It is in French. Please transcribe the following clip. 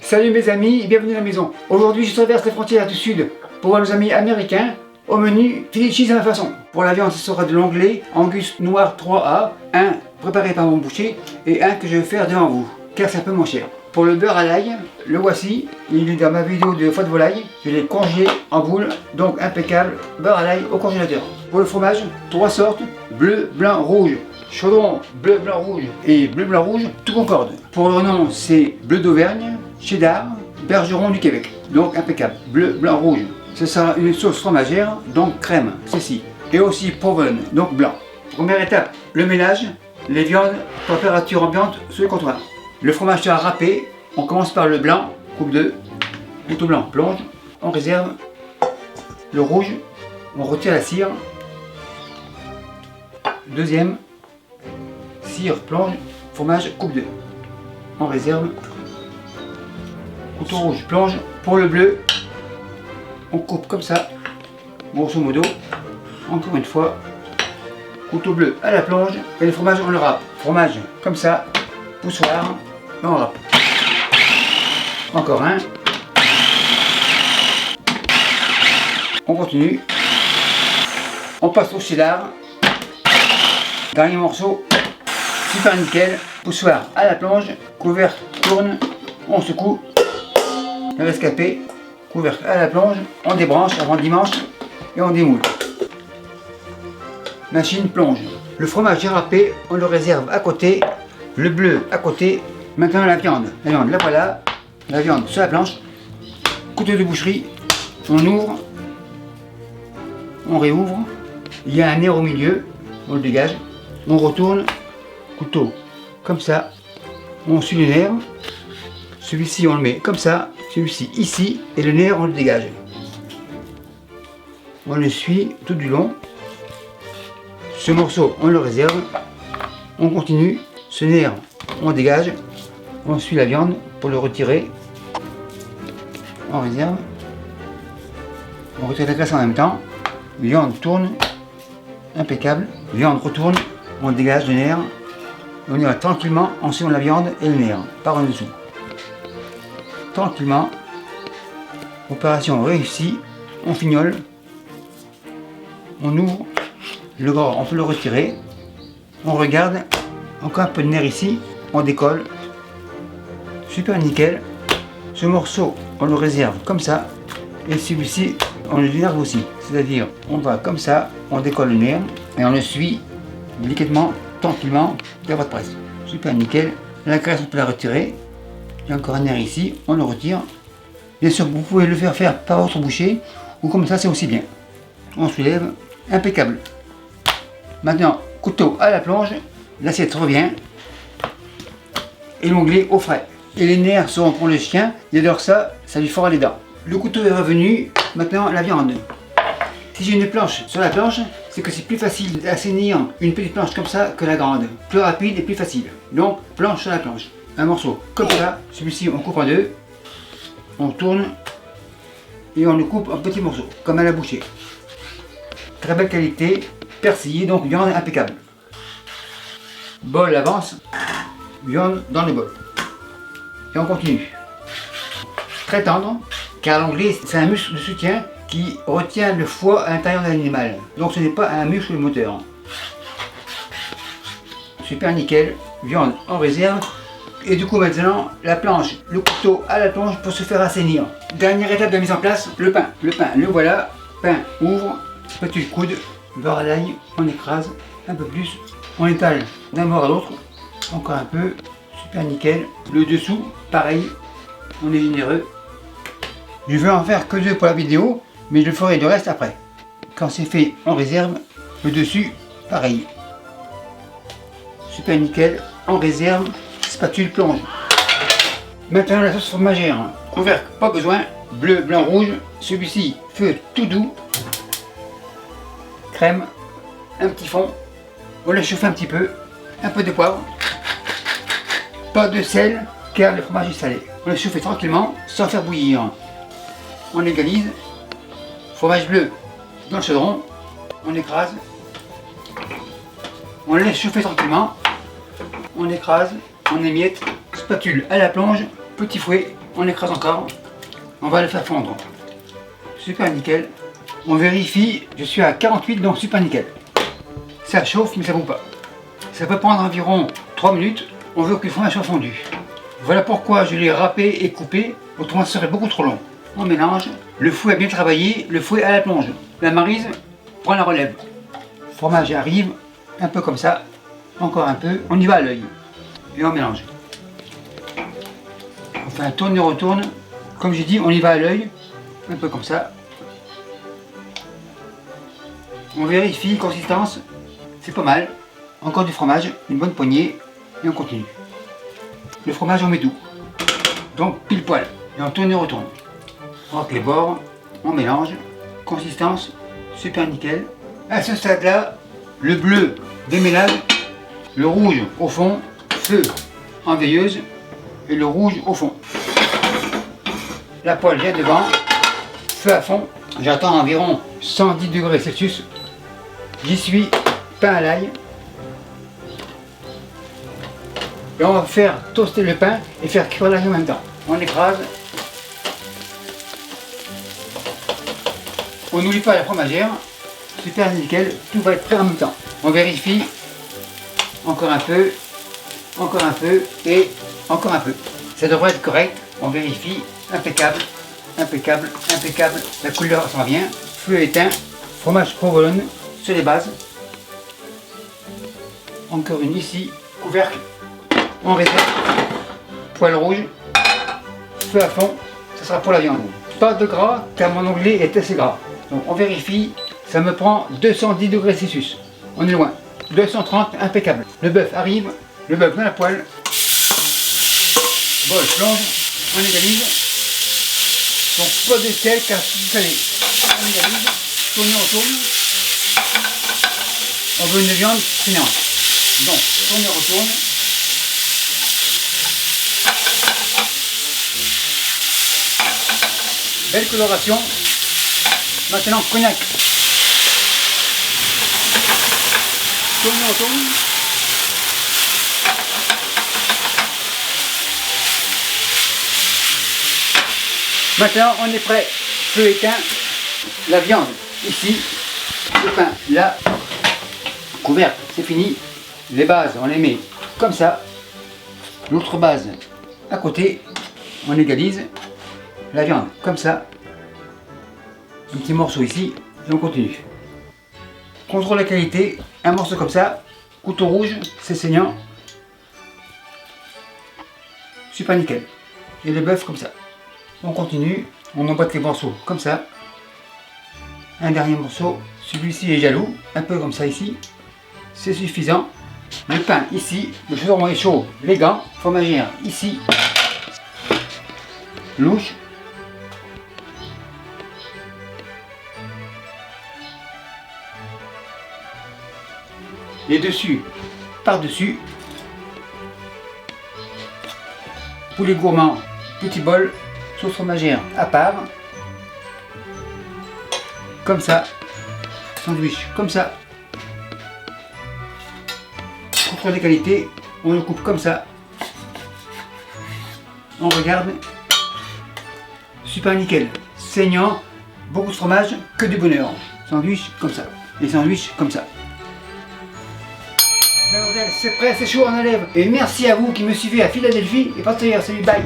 Salut mes amis et bienvenue à la maison. Aujourd'hui je traverse les frontières du sud pour voir nos amis américains. Au menu, filet cheese à ma façon. Pour la viande, ce sera de l'onglet Angus noir 3A, un préparé par mon boucher et un que je vais faire devant vous, car c'est un peu moins cher. Pour le beurre à l'ail, le voici, il est dans ma vidéo de foie de volaille, je l'ai congelé en boule, donc impeccable, beurre à l'ail au congélateur. Pour le fromage, 3 sortes, bleu, blanc, rouge. Chaudron, bleu, blanc, rouge et bleu, blanc, rouge, tout concorde. Pour le nom, c'est bleu d'Auvergne, cheddar, bergeron du Québec. Donc impeccable, bleu, blanc, rouge. Ce sera une sauce fromagère, donc crème, ceci. Et aussi provolone, donc blanc. Première étape, le ménage, les viandes, température ambiante sur le comptoir. Le fromage sera râpé, on commence par le blanc, coupe 2, couteau blanc, plonge, on réserve. Le rouge, on retire la cire. Deuxième, cire, plonge, fromage, coupe 2. On réserve. Couteau rouge, plonge. Pour le bleu, on coupe comme ça, grosso modo. Encore une fois, couteau bleu à la plonge. Et le fromage, on le râpe. Fromage, comme ça, poussoir, et on râpe. Encore un. On continue. On passe au cheddar. Dernier morceau. Super nickel, poussoir à la plonge, couvercle tourne, on secoue, le rescapé, couvercle à la plonge, on débranche avant dimanche et on démoule. Machine plonge. Le fromage est râpé, on le réserve à côté, le bleu à côté. Maintenant la viande, la voilà, la viande sur la planche, couteau de boucherie, on ouvre, on réouvre, il y a un nerf au milieu, on le dégage, on retourne. Couteau, comme ça, on suit le nerf, celui-ci on le met comme ça, celui-ci ici, et le nerf on le dégage. On le suit tout du long, ce morceau on le réserve, on continue, ce nerf on dégage, on suit la viande pour le retirer, on réserve, on retire la graisse en même temps, viande tourne, impeccable, viande retourne, on dégage le nerf. On y va tranquillement en suivant la viande et le nerf par en dessous. Tranquillement. Opération réussie. On fignole. On ouvre. Le gras, on peut le retirer. On regarde. Encore un peu de nerf ici. On décolle. Super nickel. Ce morceau, on le réserve comme ça. Et celui-ci, on le dénerve aussi. C'est-à-dire, on va comme ça. On décolle le nerf. Et on le suit délicatement. Tranquillement, il n'y a pas de presse. Super nickel. La graisse, on peut la retirer. Il y a encore un nerf ici, on le retire. Bien sûr, vous pouvez le faire par votre boucher ou comme ça, c'est aussi bien. On soulève, impeccable. Maintenant, couteau à la plonge, l'assiette revient et l'onglet au frais. Et les nerfs seront pour le chien, il adore ça, ça lui fera les dents. Le couteau est revenu, maintenant la viande. Si j'ai une planche sur la planche, c'est que c'est plus facile d'assainir une petite planche comme ça que la grande. Plus rapide et plus facile. Donc, planche sur la planche. Un morceau comme ça, celui-ci on coupe en deux, on tourne et on le coupe en petits morceaux, comme à la bouchée. Très belle qualité, persillé, donc viande impeccable. Bol avance, viande dans le bol. Et on continue. Très tendre, car l'onglet c'est un muscle de soutien qui retient le foie à l'intérieur de l'animal. Donc ce n'est pas un muscle moteur. Super nickel, viande en réserve. Et du coup maintenant, la planche, le couteau à la planche pour se faire assainir. Dernière étape de mise en place, le pain. Le pain, le voilà, pain ouvre, spatule coude, beurre à l'ail, on écrase un peu plus. On étale d'un bord à l'autre, encore un peu, super nickel. Le dessous, pareil, on est généreux. Je vais en faire que 2 pour la vidéo. Mais je le ferai le reste après. Quand c'est fait, on réserve. Le dessus, pareil. Super nickel. On réserve. Spatule plonge. Maintenant la sauce fromagère. Couvercle, pas besoin. Bleu, blanc, rouge. Celui-ci, feu tout doux. Crème. Un petit fond. On laisse chauffer un petit peu. Un peu de poivre. Pas de sel, car le fromage est salé. On laisse chauffer tranquillement, sans faire bouillir. On égalise. Fromage bleu dans le chaudron, on écrase, on laisse chauffer tranquillement, on écrase, on émiette, spatule à la plonge, petit fouet, on écrase encore, on va le faire fondre. Super nickel. On vérifie, je suis à 48, donc super nickel. Ça chauffe, mais ça bout pas. Ça peut prendre environ 3 minutes, on veut que le fromage soit fondu. Voilà pourquoi je l'ai râpé et coupé, autrement ce serait beaucoup trop long. On mélange, le fouet a bien travaillé, le fouet à la plonge. La maryse prend la relève. Le fromage arrive, un peu comme ça, encore un peu, on y va à l'œil. Et on mélange. On fait un tourne et retourne. Comme j'ai dit, on y va à l'œil, un peu comme ça. On vérifie, consistance, c'est pas mal. Encore du fromage, une bonne poignée, et on continue. Le fromage on met tout, donc pile poil, et on tourne et retourne. On râpe les bords, on mélange, consistance, super nickel. À ce stade-là, le bleu démêlage, le rouge au fond, feu en veilleuse, et le rouge au fond. La poêle vient devant, feu à fond, j'attends environ 110 degrés Celsius. J'y suis, pain à l'ail. Et on va faire toaster le pain et faire cuire l'ail en même temps. On écrase. On n'oublie pas la fromagère. Super nickel, tout va être prêt en même temps. On vérifie. Encore un peu et encore un peu. Ça devrait être correct. On vérifie. Impeccable, impeccable, impeccable. La couleur s'en vient. Feu éteint. Fromage provolone sur les bases. Encore une ici. Couvercle. On réserve. Poêle rouge. Feu à fond. Ça sera pour la viande. Pas de gras car mon onglet est assez gras. Donc on vérifie. Ça me prend 210 degrés Celsius. On est loin. 230, impeccable. Le bœuf arrive. Le bœuf dans la poêle. Bol plonge. On égalise. Donc pas de sel car c'est salé. On égalise. Tourne, on tourne. On veut une viande saignante. Donc tourne, on retourne. Belle coloration. Maintenant cognac. Tourne, on retourne. Maintenant on est prêt. Feu éteint. La viande ici. Le pain là. Couvercle, c'est fini. Les bases on les met comme ça. L'autre base à côté. On égalise. La viande comme ça. Un petit morceau ici. Et on continue. Contrôle la qualité. Un morceau comme ça. Couteau rouge, c'est saignant. Super nickel. Et le bœuf comme ça. On continue. On emboîte les morceaux comme ça. Un dernier morceau. Celui-ci est jaloux. Un peu comme ça ici. C'est suffisant. Le pain ici. Le chaudron est chaud. Les gants. Fromagère ici. Louche. Et dessus, par-dessus, poulet gourmand, petit bol, sauce fromagère à part, comme ça, sandwich comme ça, contrôle des qualités, on le coupe comme ça, on regarde, super nickel, saignant, beaucoup de fromage, que du bonheur, sandwich comme ça, et sandwich comme ça. C'est prêt, c'est chaud, on enlève. Et merci à vous qui me suivez à Philadelphie et pas ailleurs. Salut, bye.